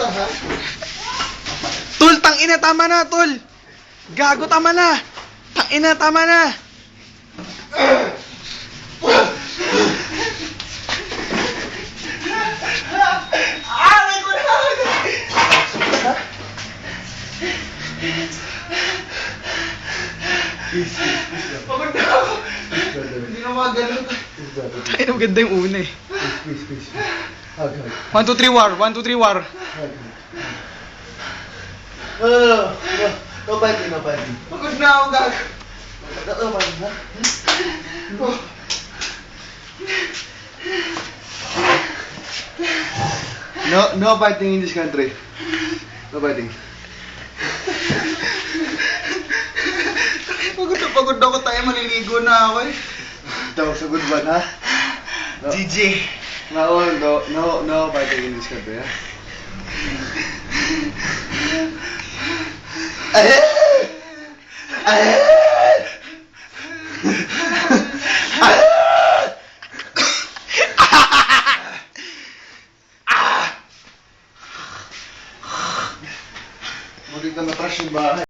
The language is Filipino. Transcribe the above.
ka, ha? Tol, tangina, tama na, tol. Gago, tama na. Tangina, tama na. Aray ko na! Pagod na ako. Hindi na magalaw. Tangina, maganda yung una eh. Please. Hug. 1, 2, 3, war. 1, 2, 3, war. No. No biting. Pagod na ako, gag. No biting, ha? No biting in this country. No biting. Pagod ako tayo, maliligo na ako eh. Daw sa good one, ha? No. GG. No biting in this country, ha? Magiging na-trash yung bahay.